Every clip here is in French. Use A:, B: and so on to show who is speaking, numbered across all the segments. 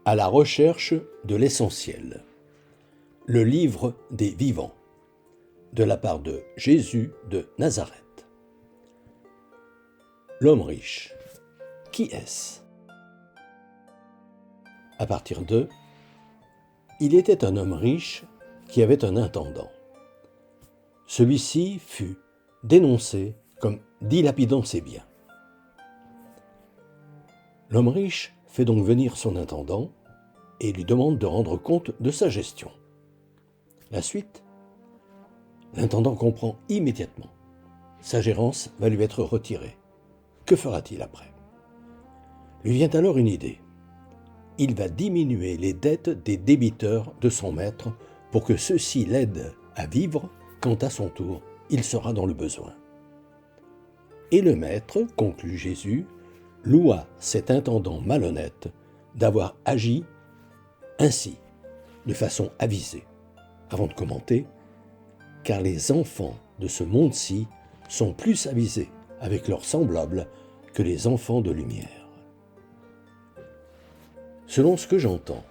A: À la recherche de l'essentiel. Le livre des vivants. De la part de Jésus de Nazareth. L'homme riche. Qui est-ce? À partir de Il était un homme riche qui avait un intendant. Celui-ci fut dénoncé comme dilapidant ses biens. L'homme riche fait donc venir son intendant et lui demande de rendre compte de sa gestion. La suite, l'intendant comprend immédiatement. Sa gérance va lui être retirée. Que fera-t-il après? Lui vient alors une idée. Il va diminuer les dettes des débiteurs de son maître pour que ceux-ci l'aident à vivre quand à son tour il sera dans le besoin. Et le maître, conclut Jésus, loua cet intendant malhonnête d'avoir agi ainsi, de façon avisée, avant de commenter, car les enfants de ce monde-ci sont plus avisés avec leurs semblables que les enfants de lumière. Selon ce que j'entends,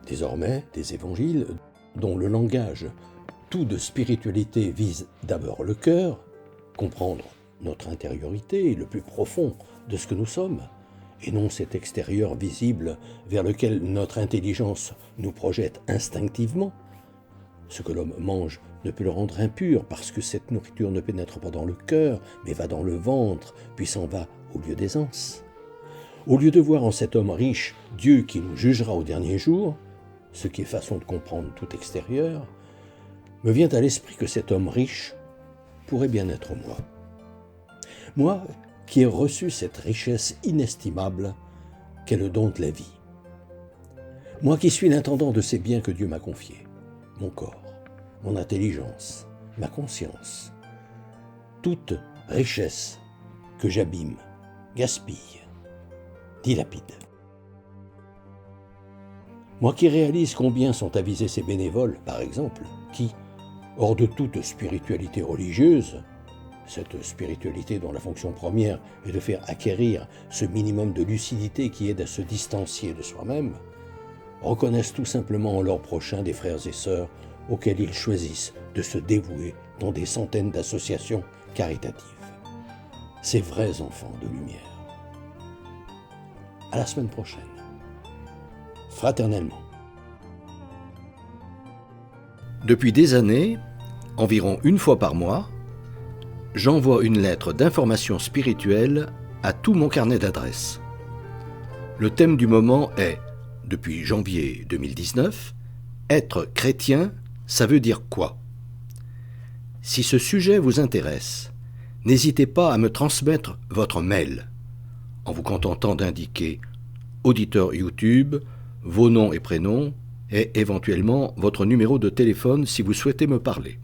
A: désormais des évangiles dont le langage tout de spiritualité vise d'abord le cœur, comprendre notre intériorité, le plus profond de ce que nous sommes, et non cet extérieur visible vers lequel notre intelligence nous projette instinctivement. Ce que l'homme mange ne peut le rendre impur parce que cette nourriture ne pénètre pas dans le cœur, mais va dans le ventre, puis s'en va au lieu d'aisance. Au lieu de voir en cet homme riche Dieu qui nous jugera au dernier jour, ce qui est façon de comprendre tout extérieur, me vient à l'esprit que cet homme riche pourrait bien être moi. Moi qui ai reçu cette richesse inestimable qu'est le don de la vie. Moi qui suis l'intendant de ces biens que Dieu m'a confiés, mon corps, mon intelligence, ma conscience, toute richesse que j'abîme, gaspille, dilapide. Moi qui réalise combien sont avisés ces bénévoles, par exemple, qui, hors de toute spiritualité religieuse, cette spiritualité dont la fonction première est de faire acquérir ce minimum de lucidité qui aide à se distancier de soi-même, reconnaissent tout simplement en leur prochain des frères et sœurs auxquels ils choisissent de se dévouer dans des centaines d'associations caritatives. Ces vrais enfants de lumière. À la semaine prochaine. Fraternellement.
B: Depuis des années, environ une fois par mois, j'envoie une lettre d'information spirituelle à tout mon carnet d'adresses. Le thème du moment est, depuis janvier 2019, « Être chrétien, ça veut dire quoi ?» Si ce sujet vous intéresse, n'hésitez pas à me transmettre votre mail, en vous contentant d'indiquer « auditeur YouTube », vos noms et prénoms, et éventuellement votre numéro de téléphone si vous souhaitez me parler.